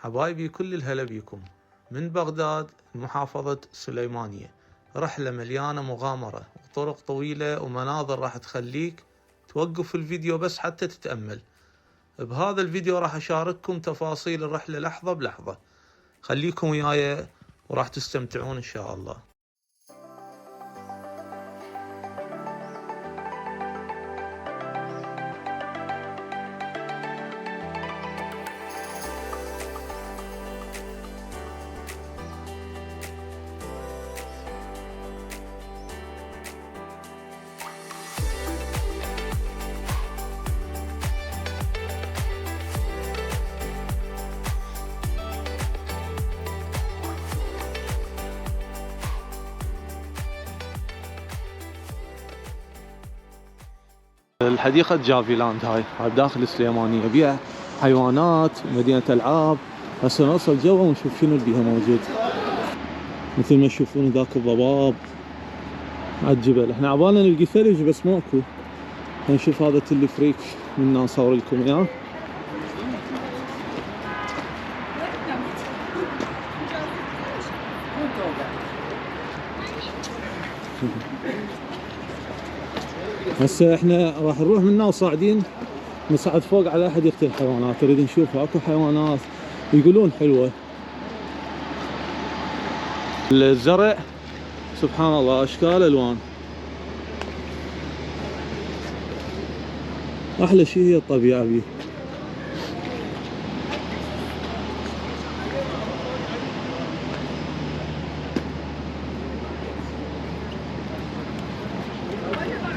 حبايبي كل الهلا بيكم من بغداد محافظة سليمانية. رحلة مليانة مغامرة وطرق طويلة ومناظر راح تخليك توقف الفيديو بس حتى تتأمل. بهذا الفيديو راح أشارككم تفاصيل الرحلة لحظة بلحظة، خليكم وياي وراح تستمتعون إن شاء الله. الحديقة جافيلاند هاي بداخل السليمانية، بيها حيوانات، مدينة ألعاب. هسه نوصل جوا ونشوف شنو اللي بيها موجود. مثل ما تشوفون ذاك الضباب على الجبل. احنا عبالنا نلقي ثلج بس ماكو. نشوف هذا التلفريك من نصور لكم اياه. هسه احنا راح نروح منا وصاعدين نصعد فوق على حديقة الحيوانات، نريد نشوف اكو حيوانات يقولون حلوة. الزرع سبحان الله اشكال الوان. احلى شيء هي الطبيعة بيه.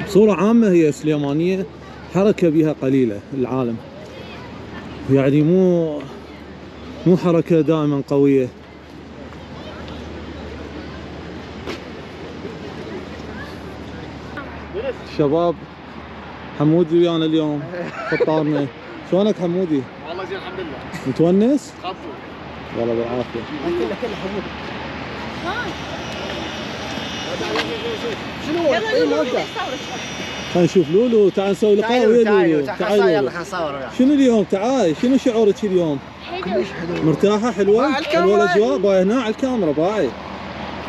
بصورة عامة هي سليمانية حركة بها قليلة العالم، يعني مو حركة دائما قوية. شباب حمودي ويانا اليوم فطارنا. شلونك حمودي؟ والله زين الحمد لله. متونس؟ خطو والله بالعافية. كله حمودي. شنو هو؟ خلينا نشوف لولو. تعال نسوي لقاء ويا لولو. تعال يلا خلينا نصور وياك. شنو اليوم؟ تعال شنو شعورك اليوم؟ حلو. مرتاحة؟ حلوة؟ حلوة الأجواء؟ باي هنا على الكاميرا باي.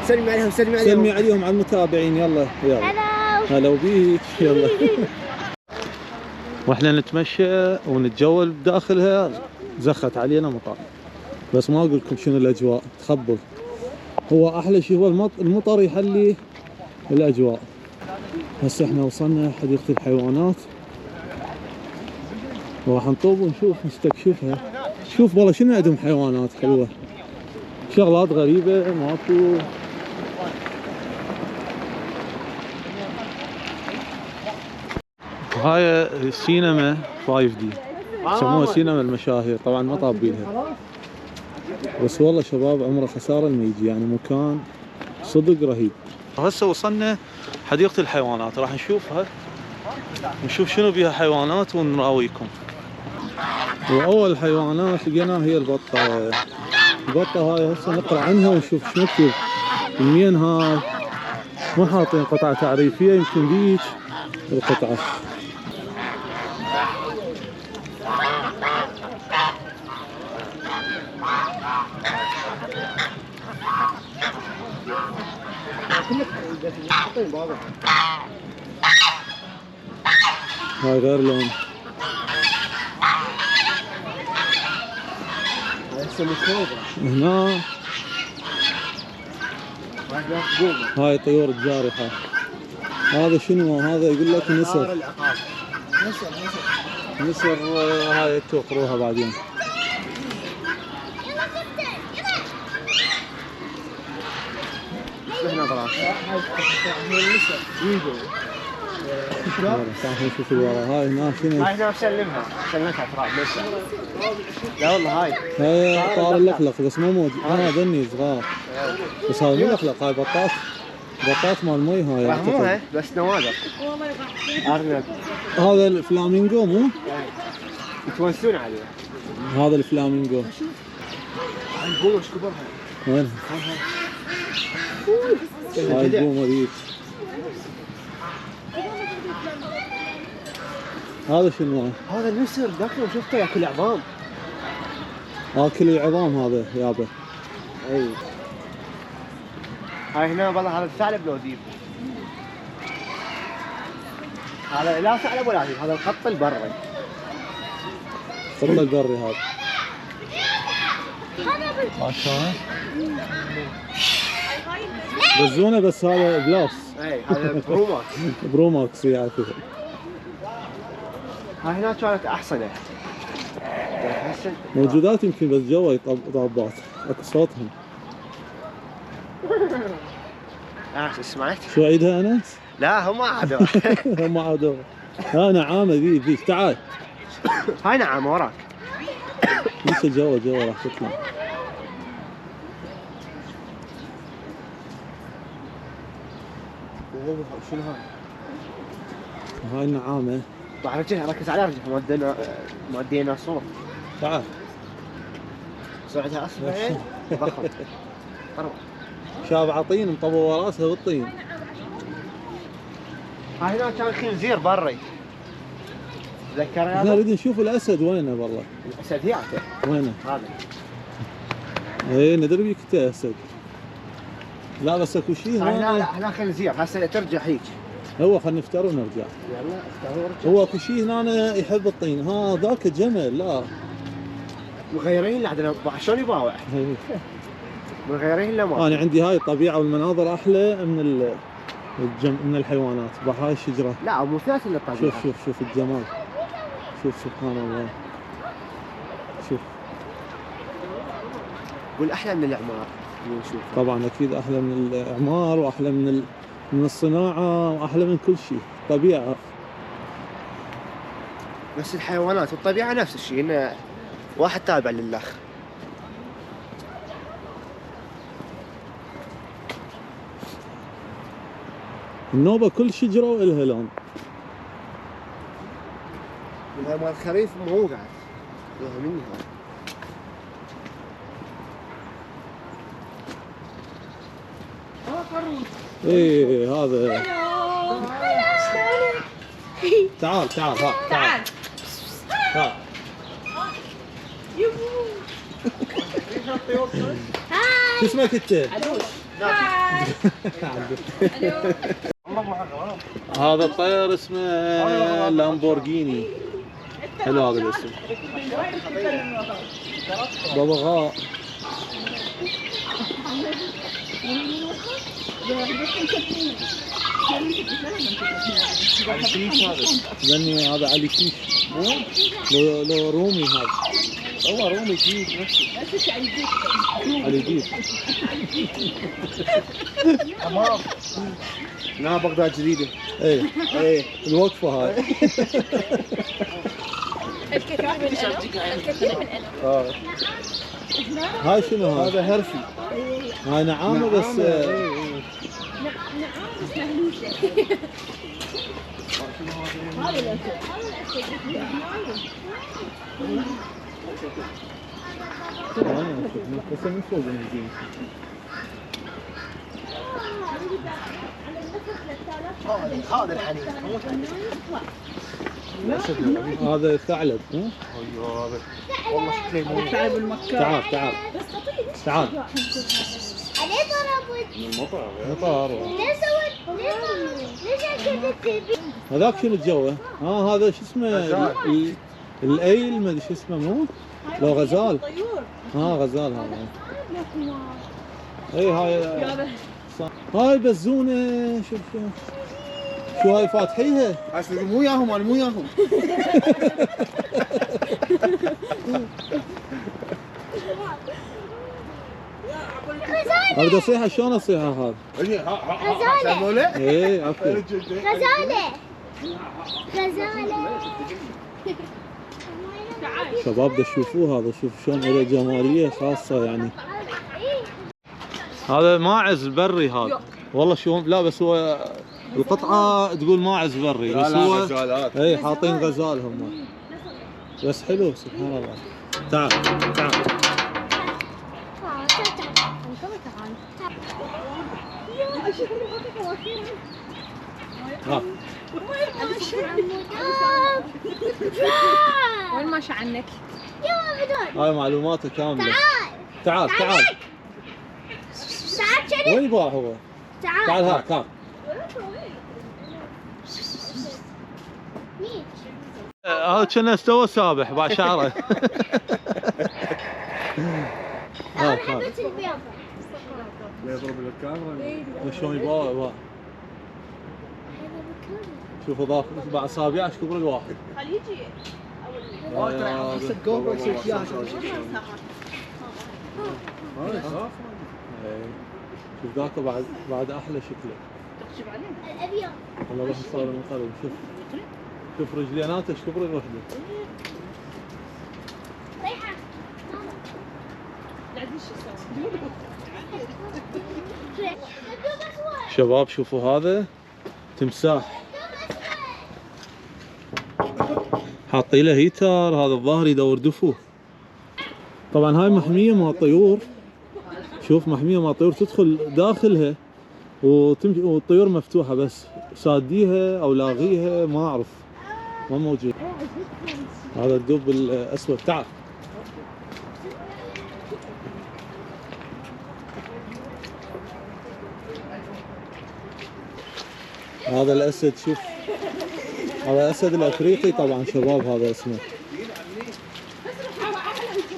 سلمي عليهم سلمي عليهم على المتابعين. يلا هلا وبيك. يلا. واحنا نتمشى ونتجول بداخلها زخت علينا مطر، بس ما اقول لكم شنو الاجواء تخبل. هو احلى شيء هو المطر يحلي الاجواء. هسه احنا وصلنا حديقة الحيوانات وراح نطوب ونشوف نستكشفها. شوف والله شنو عندهم حيوانات حلوة، شغلات غريبة ماكو. هاي سينما 5D يسموها سينما المشاهير، طبعا ما طابينها، بس والله شباب عمره خسارة لما يجي، يعني مكان صدق رهيب. هسه وصلنا حديقة الحيوانات، راح نشوفها نشوف شنو بيها حيوانات ونراويكم. واول حيوانات لقيناها هي البطة. البطة هاي هسه نقرا عنها ونشوف شنو مكتوب. منين هاي؟ ما حاطين قطعة تعريفية، يمكن ذيك القطعة. هاي غير لون. هنا هاي طيور الجارحة. هذا شنو؟ هذا يقول لك نسر. نسر هاي توقروها بعدين. هنا خلاص. تعال نشوف الورا. هاي هنا شنو؟ هاي هنا سلمها تراب لسه. لا والله هاي طار اللقلق بس مو موجود. ذني صغار بس هذا مو لقلق، هاي بطاط مال مي. هاي فهموها بس نوادر. ارنب. هذا الفلامينجو مو؟ يتونسون عليه. هذا الفلامينجو. هاي البومة ايش كبرها؟ وين؟ هاي البومة ذيك. هذا شنو؟ هذا النسر ذاك يوم شفته ياكل اعظام. اكل العظام هذا يابا. اي هاي هنا والله هذا الثعلب لو ذيب. هذا لا ثعلب ولا ذيب، هذا القط البري. قط البري هذا. ما شلون؟ بزونه بس هذا بلاس. اي هذا بروماكس. بروماكس يعني. هاي هنا كانت احسن. موجودات يمكن بس جوا طابات اكو صوتهم. سمعت؟ شو عيدها انس؟ لا هم عادوا. هم عادوا. ها نعامه ذيك تعال. هاي نعامه وراك. ليش جوا راح تطلع. شنو هاي؟ هاي النعامه. بعد ركز على رجلها مودينا صوت. تعال. سرعتها اسرع ضخم. شاب عطين مطوى راسها بالطين. هاي هنا كان خنزير بري. تذكر احنا نريد نشوف الاسد وينه والله. الاسد هياته. وينه؟ هذا. اي ندري بيك انت اسد. لا بس اكو شيء هنا خنزير هسه ترجع هيك. هو خلينا نفتر ونرجع. يلا افتر ورجع. هو اكو شيء هنا يحب الطين. ها ذاك جمل. لا مغيرين اللي عندنا شلون يباوع؟ مغيرين له ما. انا عندي هاي الطبيعه والمناظر احلى من الحيوانات. بهاي الشجره. لا مو ثلاث الا الطبيعه. شوف الجمال. شوف سبحان الله. شوف. والاحلى من الاعمار اللي نشوفه. طبعا اكيد احلى من الاعمار واحلى من الصناعه واحلى من كل شيء. طبيعه. بس الحيوانات والطبيعه نفس الشيء، انه واحد تابع للاخ. النوبه كل شجره والها لون. هاي مال الخريف مو هو قاعد ياها مني هاي. ايه هذا. تعال ها تعال. شو اسمك انت؟ هذا الطير اسمه لامبورجيني. حلو هذا الاسم. ببغاء. ذني هذا علي شيش. لو رومي هذا. هو رومي جديد نفسه. علي جديد. تمام. لا بغداد جديدة. ايه الوقفة هاي. هاي شنو هاي؟ هذا هرفي. هاي نعامة بس. هذا الحنين. هذا ثعلب. ايوه هذا والله شكله مو ثعلب المكار. تعال ليه ضربت؟ مطار. ليه سوت؟ ليش كذا؟ هذاك شنو جوه؟ هذا شو اسمه؟ الايل ما ادري شو اسمه مو؟ لو غزال. غزال هذا. اي هاي بزونه. شوف شو هاي فاتحيها؟ اصل مو ياهم انا مو ياهم. ابدا اصيحها. شلون اصيحها هذا؟ غزالة. ايه عفوا. غزالة. شباب دا تشوفوه هذا. شوف شلون له جماليه خاصه يعني. هذا ماعز بري هذا. والله شو لا بس هو القطعه تقول ماعز بري بس هو اي حاطين غزال هم. بس حلو سبحان الله. تعال وين ماشي عنك؟ بدون. هاي معلوماته كاملة. تعال تعال تعال شريف. وين يباع هو؟ تعال تعال. هاك. مين؟ هذا كنا استوى سابح باع شعره. أنا حبيت البيضة. يضرب الكاميرا. شلون يباع. شوفوا ضاف باع اصابع ايش كبر الواحد. خليجي بس الجو برو يصير فيها شوف ذاك بعد احلى شكله. تخشب عليه الأبيض. والله روح صار من قريب. شوف رجليناته ايش كبر الوحده. ريحة. لا ادري شو يسوي. شباب شوفوا هذا تمساح حاطين له هيتر. هذا الظاهر يدور دفو. طبعا هاي محميه مال طيور. شوف محميه مال طيور تدخل داخلها والطيور مفتوحه بس ساديها او لاغيها ما اعرف ما موجود. هذا الدب الاسود. تعال هذا الاسد. شوف هذا الاسد الافريقي طبعا شباب. هذا اسمه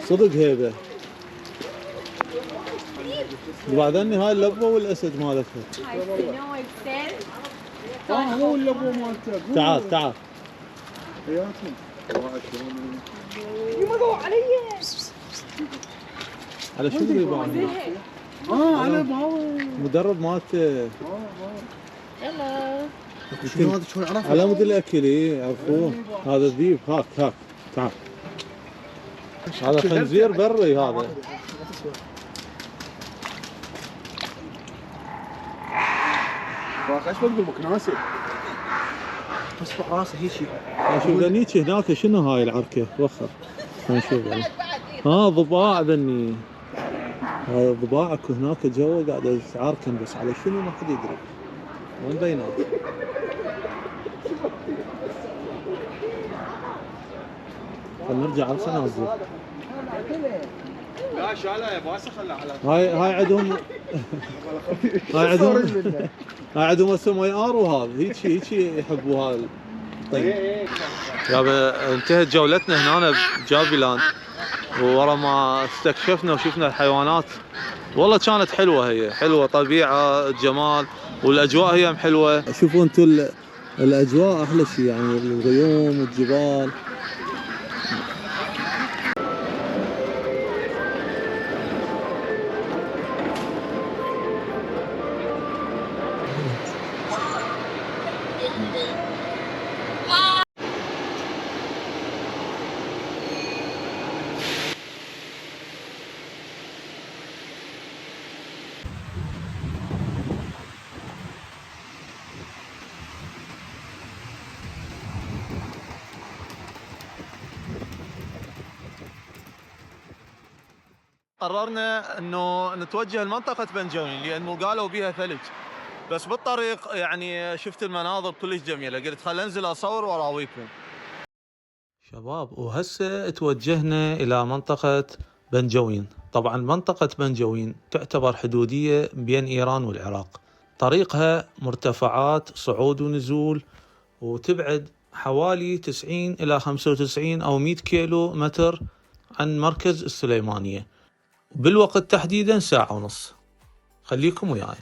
صدق هيبه. وبعدين هاي اللبوه والاسد مالتها. هو اللبو مالته. تعال حياتهم. يمروا علي على شنو يبان؟ على باوي. مدرب مالته. يلا شنو هذا شلون عرفه؟ على مود الاكل يعرفوه. هذا ذيب. هاك تعال. هذا خنزير بري هذا. ايش بقول مكناسه؟ اصبح راسه هيك شيء. شوف ذنيك هناك شنو هاي العركه. وخر خلينا نشوف. ضباع ذني. هذا ضباع اكو هناك جوا قاعد يتعاركن بس على شنو ما حد يدري. وين بينات؟ خلينا نرجع على الخنازير. لا شالها يا باسه خلها على. هاي عندهم هاي عندهم هسه ماي ار. وهذا هيك يحبوا هذا الطيب. يابا انتهت جولتنا هنا بجابي لاند. وورا ما استكشفنا وشفنا الحيوانات والله كانت حلوه. هي حلوه طبيعه جمال والاجواء هي حلوه. شوفوا انتم الاجواء احلى شيء يعني الغيوم والجبال. قررنا انه نتوجه لمنطقة بنجوين لانه قالوا بيها ثلج. بس بالطريق يعني شفت المناظر كلش جميلة. قلت خل انزل اصور واراويكم. شباب وهسه توجهنا الى منطقة بنجوين. طبعا منطقة بنجوين تعتبر حدودية بين ايران والعراق. طريقها مرتفعات صعود ونزول وتبعد حوالي 90 الى 95 او 100 كيلو متر عن مركز السليمانية. بالوقت تحديدا 1.5 ساعة. خليكم وياي.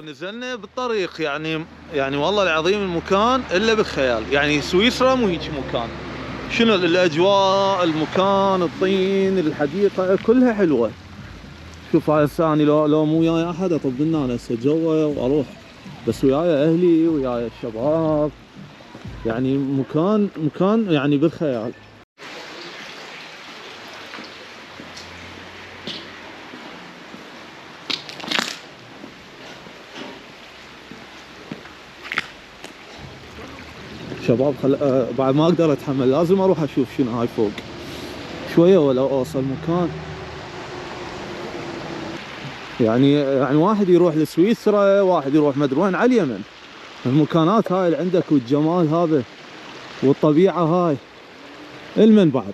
ونزلنا بالطريق يعني والله العظيم المكان الا بالخيال. يعني سويسرا مو هيك مكان. شنو الاجواء، المكان، الطين، الحديقه كلها حلوه. شوف هسه اني لو مو وياي احد اطب لنا انا هسه جوا واروح، بس وياي اهلي وياي الشباب. يعني مكان يعني بالخيال. شباب بعد ما اقدر اتحمل، لازم اروح اشوف شنو هاي فوق شويه ولا اوصل مكان. يعني واحد يروح لسويسرا، واحد يروح مدري وين على اليمن. المكانات هاي اللي عندك والجمال هذا والطبيعه هاي المن بعد.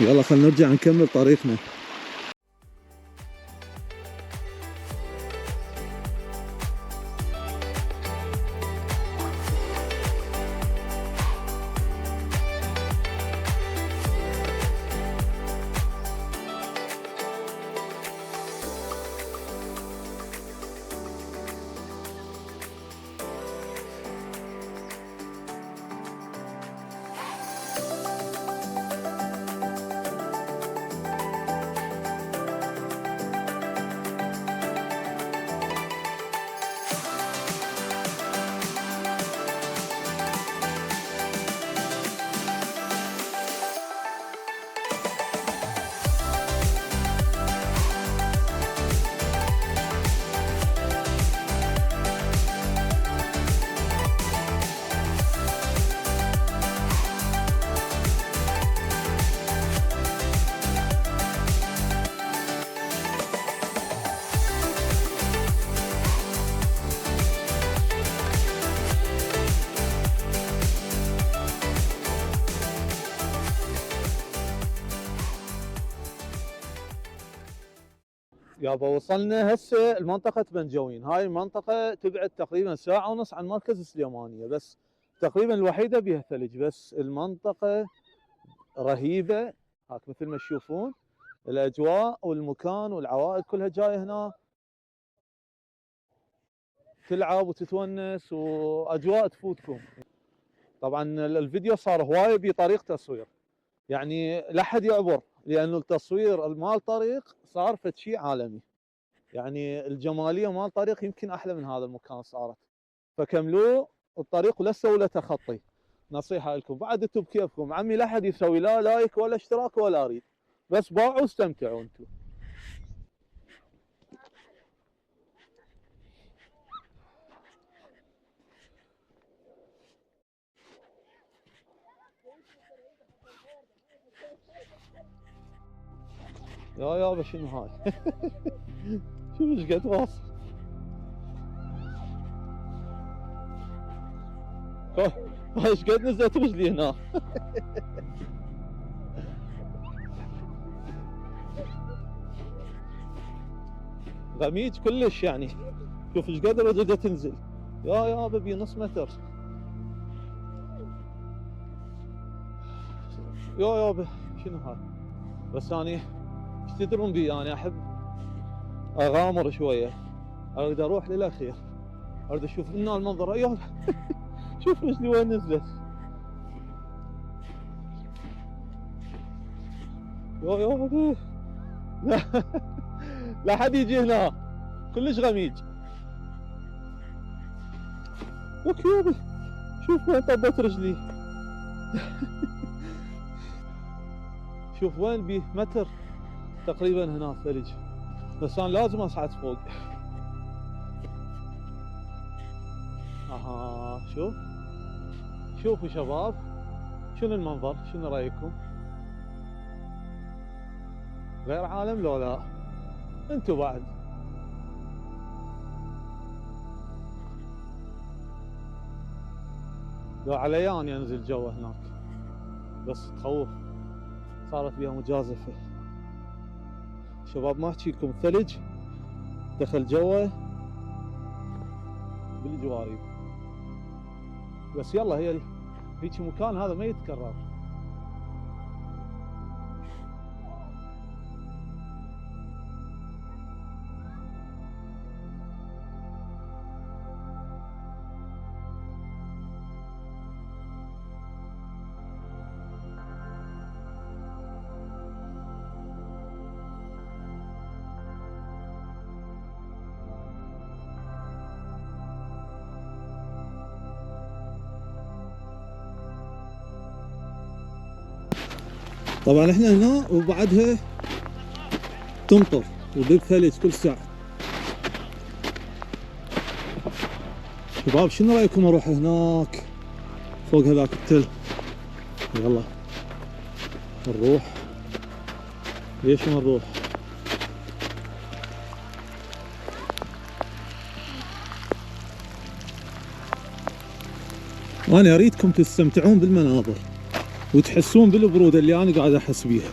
يلا خلينا نرجع نكمل طريقنا. يابا وصلنا هسه لمنطقة بنجوين. هاي المنطقة تبعد تقريبا ساعة ونص عن مركز سليمانية، بس تقريبا الوحيدة بها ثلج. بس المنطقة رهيبة هاك مثل ما تشوفون. الأجواء والمكان والعوائل كلها جاية هنا تلعب وتتونس، وأجواء تفوتكم. طبعا الفيديو صار هواية بطريق تصوير، يعني لا حد يعبر، لأنه التصوير مال طريق صار فد شيء عالمي. يعني الجماليه مال الطريق يمكن احلى من هذا المكان صارت. فكملوا الطريق ولا تسووا له تخطي. نصيحه لكم بعد انتم بكيفكم. عمي لا حد يسوي لا لايك ولا اشتراك ولا اريد، بس باعوا واستمتعوا انتم. يا يابا شنو هاي؟ شوف ايش قد واصل. ايش قد نزلت رجلي هنا. غميج كلش يعني. شوف ايش قد رجلي تنزل. يا يابا بي نص متر. يا يابا شنو هاي؟ بس اني ايش تدرون بي، انا احب اغامر شويه، اريد اروح للاخير، اريد اشوف هنا المنظر. يابا شوف رجلي وين نزلت. يا يابا لا لا حد يجي هنا، كلش غميج. لك يابا شوف وين طبت رجلي. شوف وين بيه متر تقريبا هنا ثلج، بس انا لازم اصعد فوق. اها شوفوا شباب شنو المنظر، شنو رايكم؟ غير عالم لو لا؟ انتو بعد. لو علياني انزل جوا هناك، بس تخوف، صارت بيها مجازفة. شباب ما احكيكم ثلج دخل جوا بالجوارب. بس يلا هيك مكان هذا ما يتكرر. طبعا احنا هنا وبعدها تمطر ودب ثلج كل ساعة. شباب شنو رأيكم اروح هناك فوق هذاك التل؟ يلا نروح. ليش ما نروح؟ وانا اريدكم تستمتعون بالمناظر وتحسون بالبرودة اللي انا قاعد احس بيها.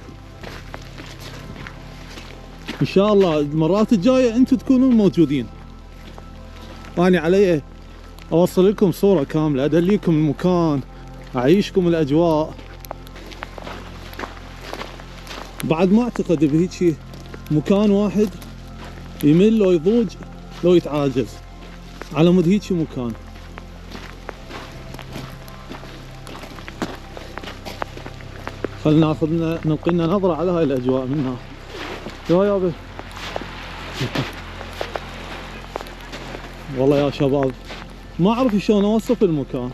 ان شاء الله المرات الجاية انتم تكونون موجودين. انا علي اوصل لكم صورة كاملة، ادليكم المكان، اعيشكم الاجواء. بعد ما اعتقد بهيجي مكان واحد يمل لو يضوج لو يتعاجز على مود هيجي مكان. خلنا ناخذنا نلقي لنا نظرة على هاي الاجواء من هنا. يا يابا والله يا شباب ما اعرف شلون اوصف المكان.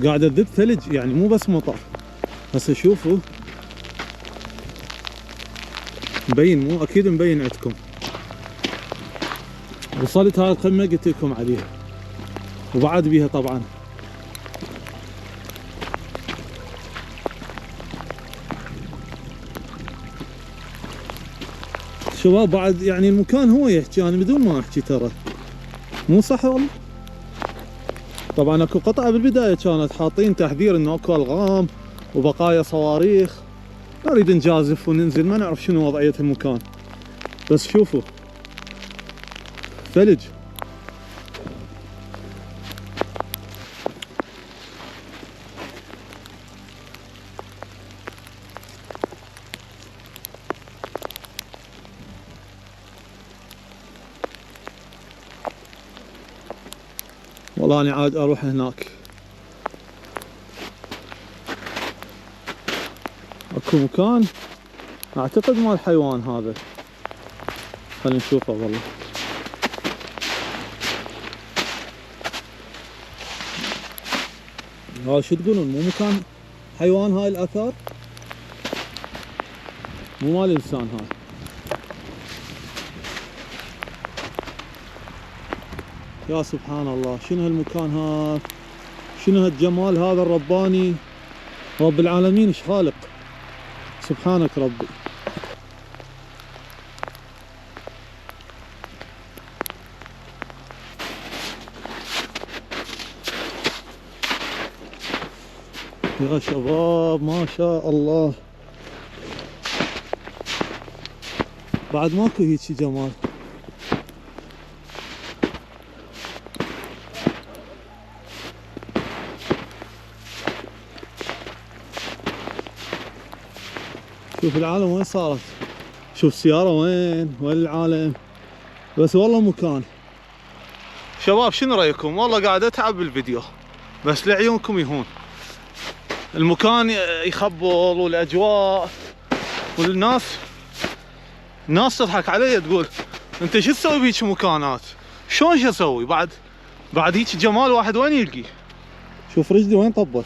قاعدة تذب ثلج يعني مو بس مطر. هسه شوفوا مبين، مو اكيد مبين عندكم. وصلت هاي القمة قلت لكم عليها وبعد بيها طبعا. شباب بعد يعني المكان هو يحكي، انا بدون ما احكي ترى مو صح والله. طبعا اكو قطعة بالبداية كانت حاطين تحذير انه اكو الغام وبقايا صواريخ. نريد نجازف وننزل ما نعرف شنو وضعية المكان. بس شوفوا ثلج. والله أنا عاد أروح هناك. أكو مكان أعتقد مال حيوان هذا، خلينا نشوفه والله. هذا شو تقولون مو مكان حيوان هاي الآثار؟ مو مال إنسان هاي. يا سبحان الله شنو هالمكان هذا، شنو هالجمال هذا الرباني. رب العالمين ايش خالق، سبحانك ربي. يا شباب ما شاء الله بعد ماكو هيجي جمال. شوف العالم وين صارت، شوف السيارة وين العالم. بس والله مكان. شباب شنو رأيكم؟ والله قاعد اتعب بالفيديو بس لعيونكم يهون. المكان يخبل والاجواء والناس تضحك علي تقول انت شو تسوي بهيك مكانات؟ شلون شو اسوي؟ بعد هيك جمال واحد وين يلقي؟ شوف رجلي وين طبت.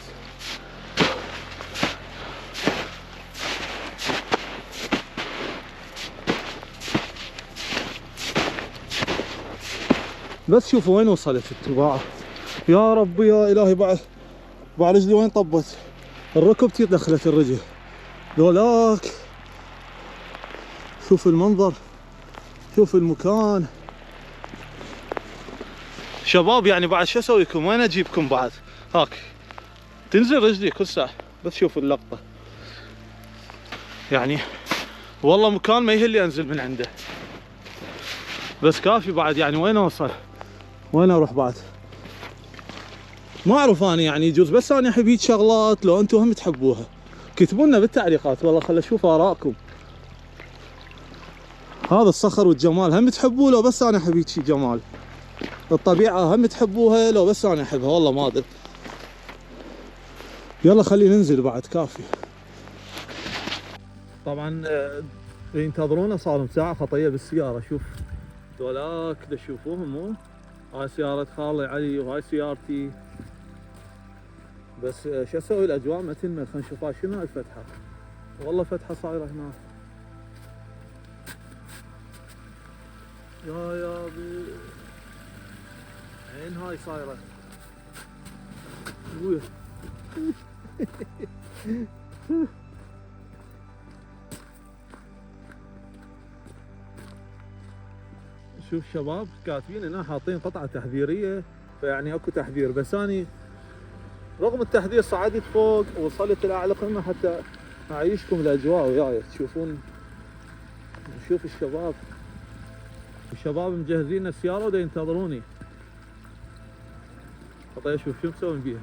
بس شوفوا وين وصلت التباعة. يا ربي يا الهي بعد رجلي وين طبت. الركبتي دخلت الرجل ذولاك. شوف المنظر، شوف المكان. شباب يعني بعد شو اسويكم؟ وين اجيبكم بعد؟ هاك تنزل رجلي كل ساعة. بس شوفوا اللقطة يعني والله مكان ما يهلي انزل من عنده. بس كافي بعد يعني وين اوصل؟ وين اروح بعد؟ ما اعرف انا يعني يجوز بس انا احب هيك شغلات. لو انتم هم تحبوها كتبوا لنا بالتعليقات والله خل اشوف ارائكم. هذا الصخر والجمال هم تحبوه لو بس انا احب هيك جمال؟ الطبيعة هم تحبوها لو بس انا احبها؟ والله ما ادري. يلا خلينا ننزل بعد كافي. طبعا ينتظرونا صار لهم ساعة خطية بالسيارة. شوف ذولاك تشوفوهم مو هاي سيارة خالي علي وهاي سيارتي. بس شو اسوي الاجواء ما تنمل. خلينا نشوف هاي شنو الفتحة. والله فتحة صايرة هناك. يا بي عين هاي صايرة. ويه. شوف شباب كاتبين هنا حاطين قطعة تحذيرية، فيعني اكو تحذير. بس اني رغم التحذير صعدت فوق ووصلت لاعلى قمة حتى اعيشكم الاجواء وياي تشوفون. نشوف الشباب مجهزين السيارة ودا ينتظروني. حتى اشوف شو مسوين بيها.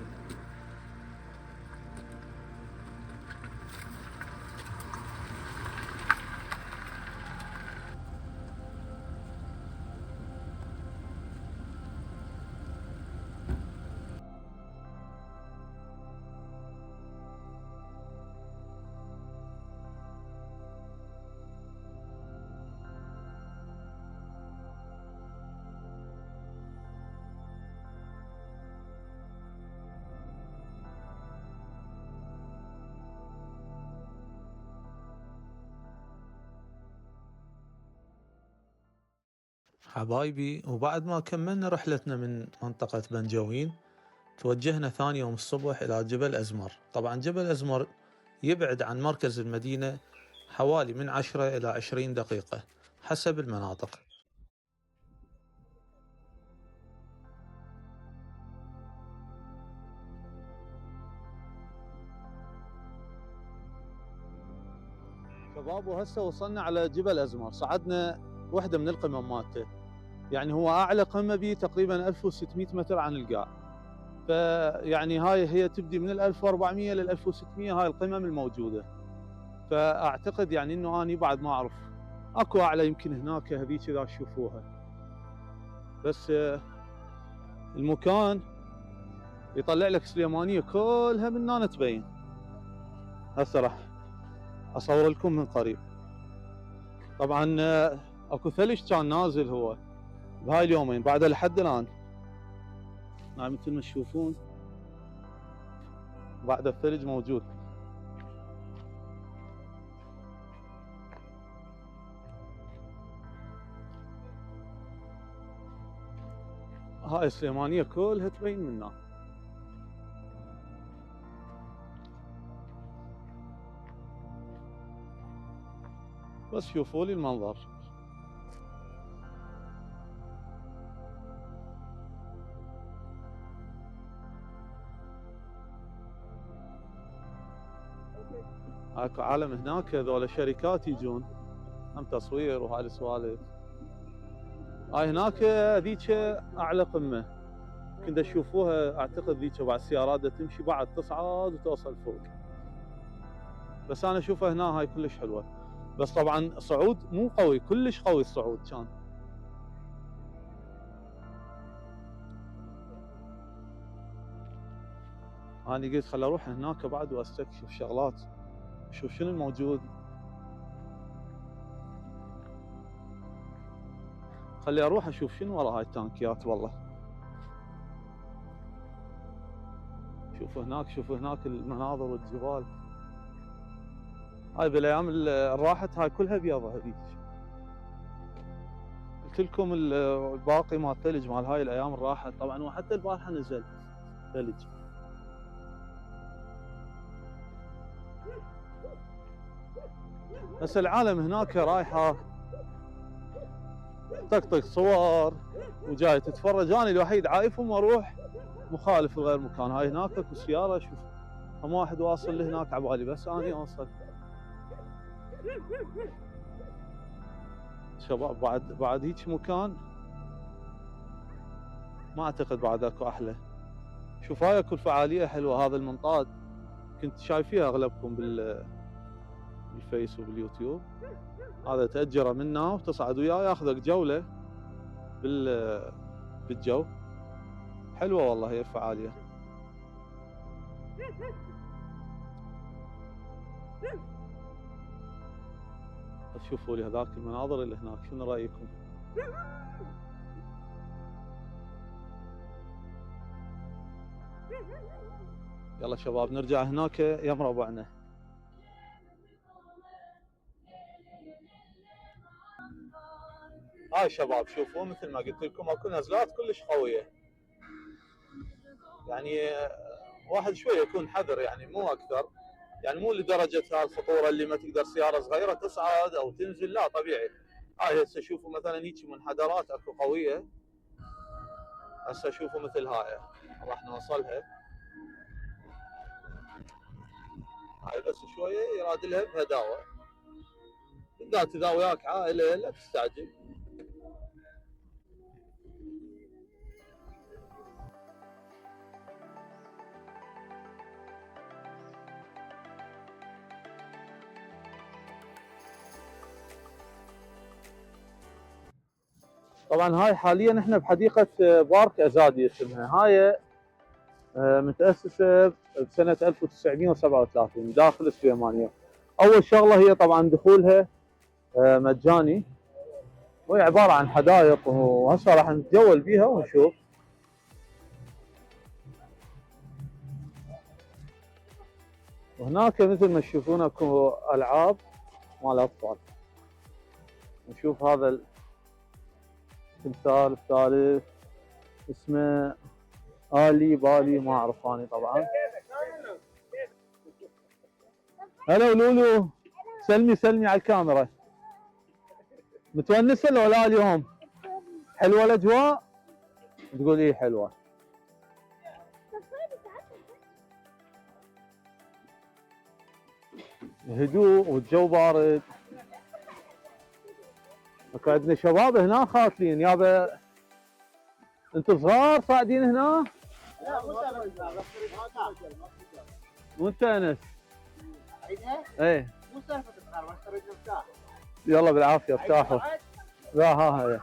حبايبي، وبعد ما كملنا رحلتنا من منطقة بنجوين توجهنا ثاني يوم الصبح إلى جبل أزمر. طبعا جبل أزمر يبعد عن مركز المدينة حوالي من 10 إلى 20 دقيقة حسب المناطق. شباب وهسه وصلنا على جبل أزمر. صعدنا واحدة من القمم مالته، يعني هو أعلى قمة بيه تقريبا 1600 متر عن القاع. فيعني هاي هي تبدي من 1400 لل 1600 هاي القمم الموجودة. فأعتقد يعني إنه أنا بعد ما أعرف أكو أعلى يمكن هناك هذيك إذا تشوفوها. بس المكان يطلع لك سليمانية كلها من هنا تبين. هسه راح أصور لكم من قريب. طبعا أكو ثلج كان نازل هو بهاي اليومين بعد لحد الآن. نعم مثل ما تشوفون بعد الثلج موجود. هاي السليمانية كلها تبين منها. بس شوفوا لي المنظر. اكو عالم هناك هذول شركات يجون هم تصوير وهاي السوالف. هاي هناك ذيك اعلى قمه كنت تشوفوها. اعتقد ذيك بعد السيارات تمشي بعد تصعد وتوصل فوق. بس انا اشوفها هنا هاي كلش حلوه. بس طبعا صعود مو قوي كلش قوي الصعود كان. انا قلت خل اروح هناك بعد واستكشف شغلات شوف شنو الموجود. خلي اروح اشوف شنو ورا هاي التانكيات. والله شوفوا هناك المناظر والجبال. هاي بالايام الراحت هاي كلها بيضة. هذيك قلت لكم الباقي مال الثلج مال هاي الايام الراحت. طبعا وحتى البارحه نزل ثلج. بس العالم هناك رايحه طقطق صور وجاي تتفرج. انا الوحيد عايفهم واروح مخالف لغير مكان. هاي هناك اكو سياره شوف هم واحد واصل لهناك عبالي بس اني اوصل. شباب بعد هيك مكان ما اعتقد بعد اكو احلى. شوف هاي اكو الفعاليه حلوه. هذا المنطاد كنت شايفيها اغلبكم بالفيس وباليوتيوب. هذا تأجره منا وتصعد وياه ياخذك جوله بالجو. حلوه والله هي الفعاليه. شوفوا لي هذاك المناظر اللي هناك شنو رايكم؟ يلا شباب نرجع هناك يم ربعنا. هاي شباب شوفوا مثل ما قلت لكم اكو نزلات كلش قويه، يعني واحد شويه يكون حذر يعني مو اكثر، يعني مو لدرجه الخطوره اللي ما تقدر سياره صغيره تصعد او تنزل، لا طبيعي. هاي هسه شوفوا مثلا هيك منحدرات اكو قويه، هسه شوفوا مثل هاي راح نوصلها، هاي بس شويه يراد لها بهداوه، بالذات اذا وياك عائله لا تستعجل. طبعا هاي حاليا احنا بحديقه بارك ازادي اسمها، هاي متاسسه بسنه 1937 داخل السليمانيه. اول شغله هي طبعا دخولها مجاني، وهي عباره عن حدائق، وهسه راح نتجول بيها ونشوف. وهناك مثل ما تشوفون اكو العاب مال الاطفال. نشوف هذا التمثال الثالث اسمه آلي بالي، ما اعرف اني طبعا. هلا لولو، سلمي على الكاميرا. متونسه لو لا اليوم؟ حلوه الاجواء؟ تقول ايه حلوه. هدوء والجو بارد. اكو عندنا شباب هنا خاطلين يابا. انتم صغار صاعدين هنا؟ لا مو وانت انس؟ عيدها؟ ايه مو سالفه صغار بس تريد نفتح. يلا بالعافيه افتحوا. لا ها.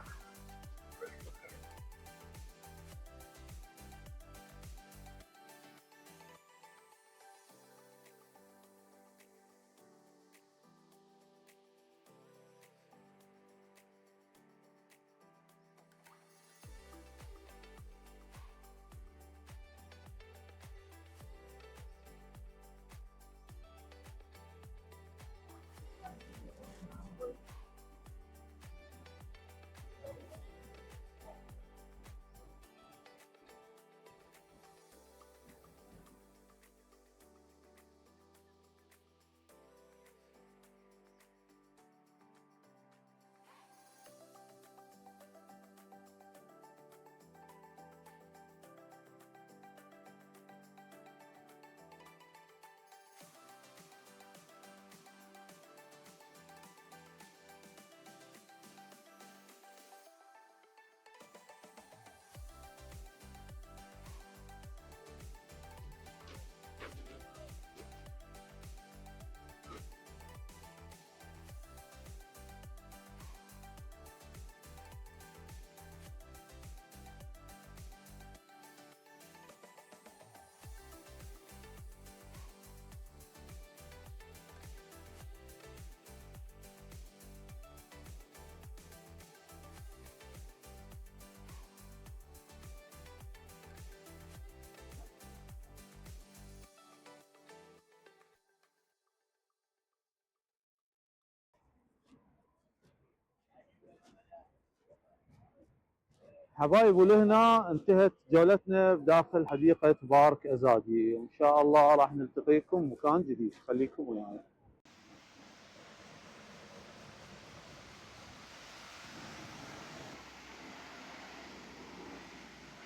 حبايب ولهنا انتهت جولتنا بداخل حديقة بارك ازادي، وان شاء الله راح نلتقيكم مكان جديد، خليكم وياي.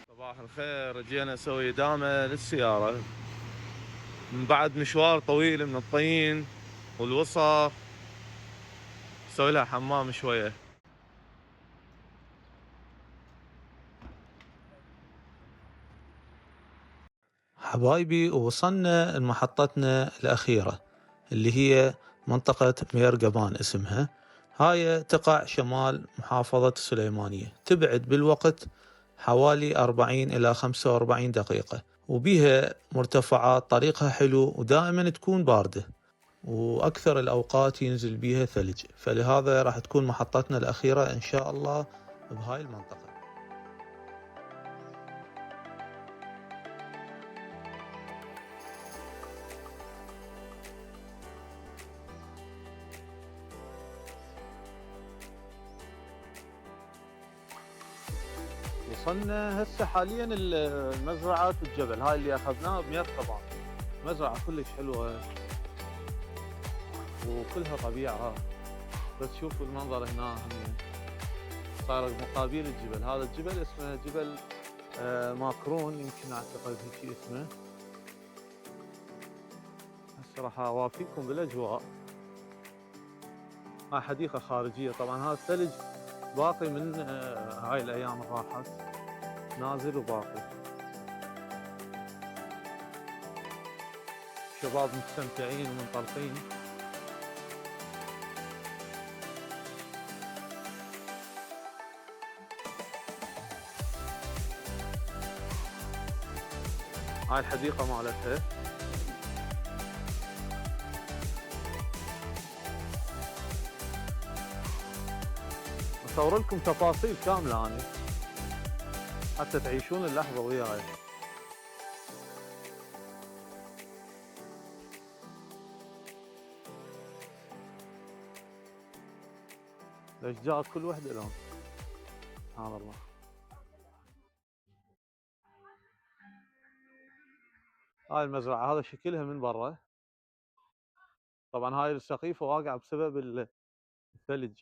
صباح الخير، جينا نسوي دامة للسيارة من بعد مشوار طويل من الطين والوسخ، نسوي لها حمام شوية. حبايبي وصلنا لمحطتنا الأخيرة اللي هي منطقة ميرقبان اسمها. هاي تقع شمال محافظة السليمانية، تبعد بالوقت حوالي 40 إلى 45 دقيقة، وبيها مرتفعات، طريقها حلو ودائما تكون باردة، وأكثر الأوقات ينزل بيها ثلج، فلهذا راح تكون محطتنا الأخيرة إن شاء الله بهاي المنطقة. وصلنا هسه حاليا المزرعة الجبل هاي اللي اخذناها بمركبان. مزرعة كلش حلوة وكلها طبيعة، بس شوفوا المنظر هنا هم صار مقابل الجبل. هذا الجبل اسمه جبل ماكرون، يمكن اعتقد هيك اسمه. هسه راح اوافيكم بالاجواء. هاي حديقة خارجية، طبعا هذا الثلج باقي من هاي الايام راحت، نازل وباقي. شباب مستمتعين ومنطلقين. هاي الحديقة مالتها. اصور لكم تفاصيل كاملة اني حتى تعيشون اللحظة وياي. الاشجار كل وحدة لون، سبحان الله. هاي المزرعة هذا شكلها من برا. طبعا هاي السقيفة واقعة بسبب الثلج.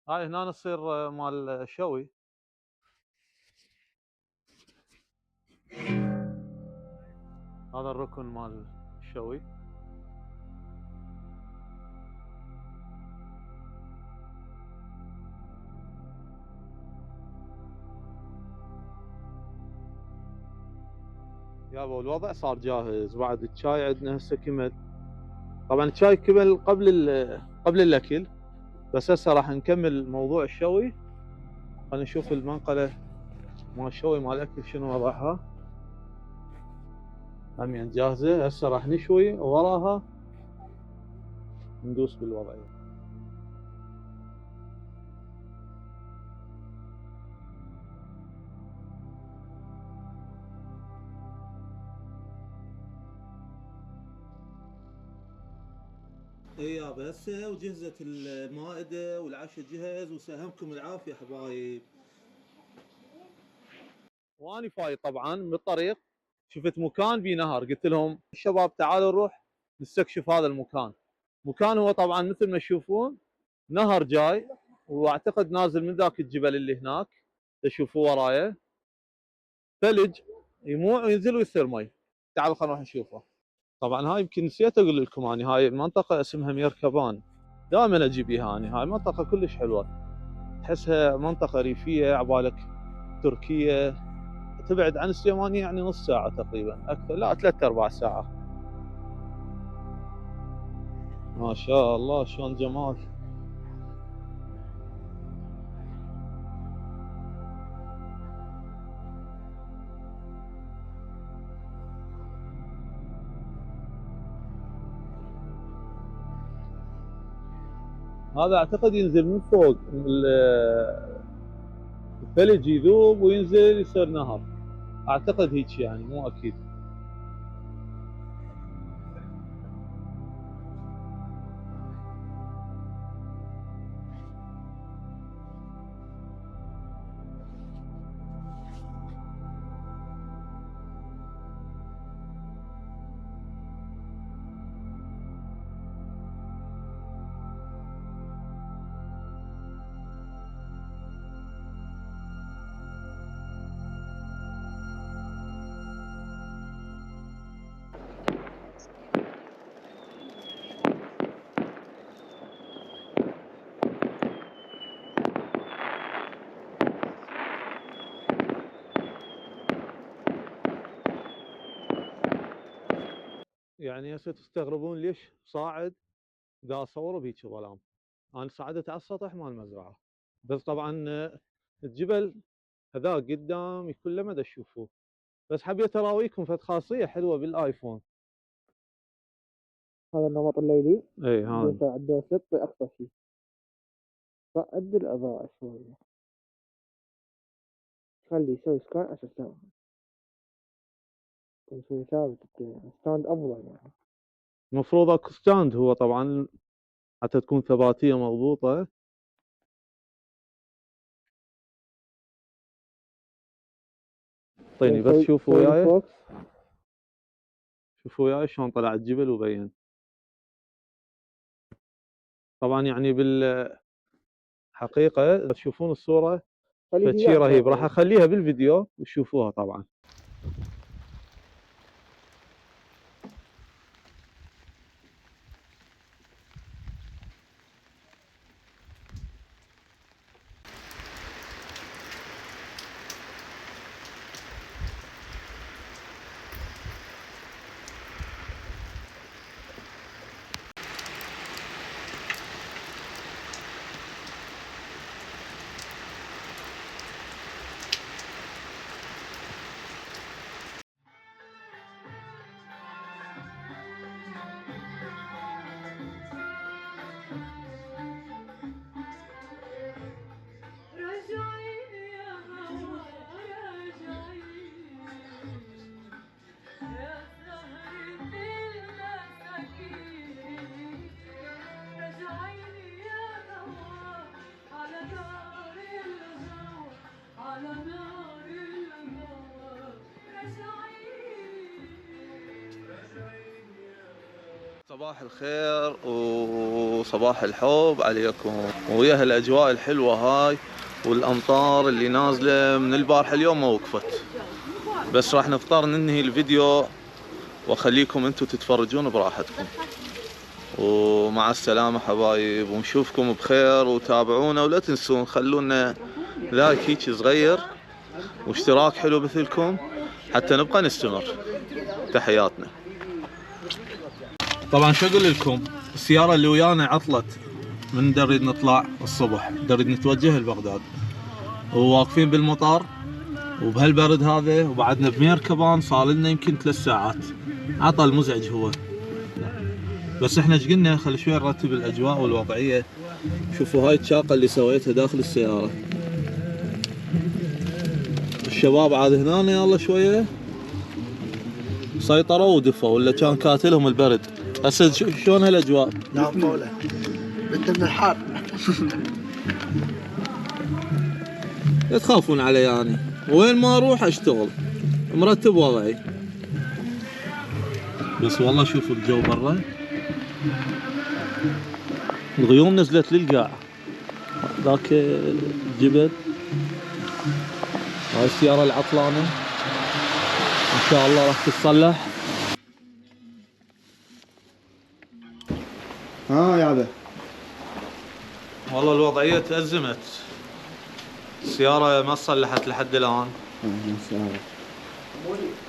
هاي هنا تصير مال شوي. هذا الركن مال الشوي. يابا الوضع صار جاهز. بعد الشاي عندنا هسه كمل. طبعا الشاي كمل قبل الاكل، بس هسه راح نكمل موضوع الشوي. خلينا نشوف المنقلة مال الشوي مال الاكل شنو وضعها. همين جاهزة. هسه راح نشوي ووراها ندوس بالوضعية. اي يابا هسه وجهزت المائدة والعشاء جهز، وساهمكم العافية حبايب. واني فايت طبعا بالطريق شفت مكان بيه نهر، قلت لهم الشباب تعالوا نروح نستكشف هذا المكان. مكان هو طبعا مثل ما تشوفون نهر جاي، واعتقد نازل من ذاك الجبل اللي هناك تشوفوه ورايا. ثلج يموع وينزل ويصير مي. تعالوا خلينا نروح نشوفه. طبعا هاي يمكن نسيت اقول لكم اني هاي المنطقة اسمها ميركبان. دائما اجي بيها اني. هاي منطقة كلش حلوة، تحسها منطقة ريفية عبالك تركية. تبعد عن السليمانية يعني نص ساعة تقريبا، اكثر لا 3-4 ساعة. ما شاء الله شلون جمال. هذا اعتقد ينزل من فوق الثلج يذوب وينزل يصير نهر، اعتقد هيك يعني مو اكيد. يعني هسه تستغربون ليش صاعد دا اصور بهيك ظلام. انا صعدت على السطح مال المزرعة، بس طبعا الجبل هذاك قدام كل ما تشوفوه. بس حبيت اراويكم فد خاصية حلوة بالايفون. هذا النمط الليلي اي هذا انت عنده ست اقصى شيء، فأدي الأضاءة شوية، خلي يسوي سكان عشان يسوي ثابت ستاند أفضل يعني. المفروض اكو ستاند هو طبعا حتى تكون ثباتية مضبوطة. يعطيني، بس شوفوا وياي، شوفوا وياي شلون طلع الجبل وبين. طبعا يعني بالحقيقة إذا تشوفون الصورة فشي رهيب، راح أخليها بالفيديو وتشوفوها طبعا. صباح الخير وصباح الحب عليكم، ويا هالاجواء الحلوه هاي والامطار اللي نازله من البارحه اليوم ما وقفت، بس راح نضطر ننهي الفيديو واخليكم انتم تتفرجون براحتكم. ومع السلامه حبايب، ونشوفكم بخير، وتابعونا ولا تنسون خلونا لايك هيك صغير واشتراك حلو مثلكم حتى نبقى نستمر. تحياتنا. طبعا شو اقول لكم، السياره اللي ويانا عطلت من نريد نطلع الصبح، نريد نتوجه لبغداد، وواقفين بالمطار وبهالبرد هذا، وبعدنا بميركبان صار لنا يمكن 3 ساعات. عطل مزعج هو، بس احنا ايش قلنا خلي شوي نرتب الاجواء والوضعيه. شوفوا هاي الشاقه اللي سويتها داخل السياره، الشباب عاد هنا يلا شويه سيطروا ودفوا، ولا كان كاتلهم البرد. هسه شلون هالاجواء؟ لا طولة انت من الحار. لا تخافون علي يعني، وين ما اروح اشتغل مرتب وضعي. بس والله شوفوا الجو برا، الغيوم نزلت للقاع، ذاك الجبل. هاي السيارة العطلانة ان شاء الله راح تتصلح. يا عبد والله الوضعية تأزمت، السيارة ما صلحت لحد الآن،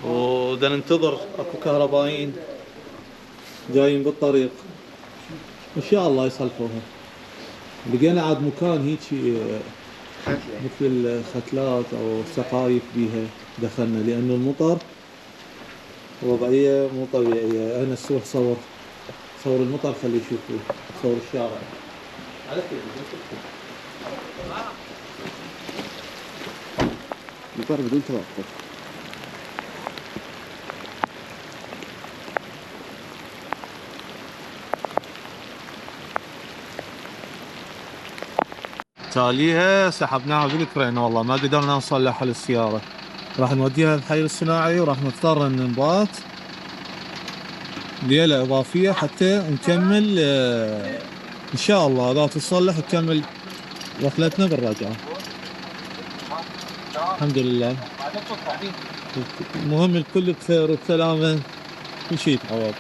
ودا ننتظر اكو كهربائيين جايين بالطريق ان شاء الله يصلحوها. لقينا عاد مكان هيك مثل ختلات او سقايف بيها دخلنا، لانه المطر وضعية مو طبيعية. انا السوح صور المطر، خليه يشوفوه، صور الشارع على كيف مطر بدون توقف. تاليها سحبناها بالكرين، والله ما قدرنا نصلحها للسيارة، راح نوديها الحي الصناعي وراح نضطر ان نبات ليلة اضافية حتى نكمل ان شاء الله اذا تصلح نكمل رحلتنا بالرجعة. الحمد لله، المهم الكل بخير وبسلامة، كل شيء يتعوض.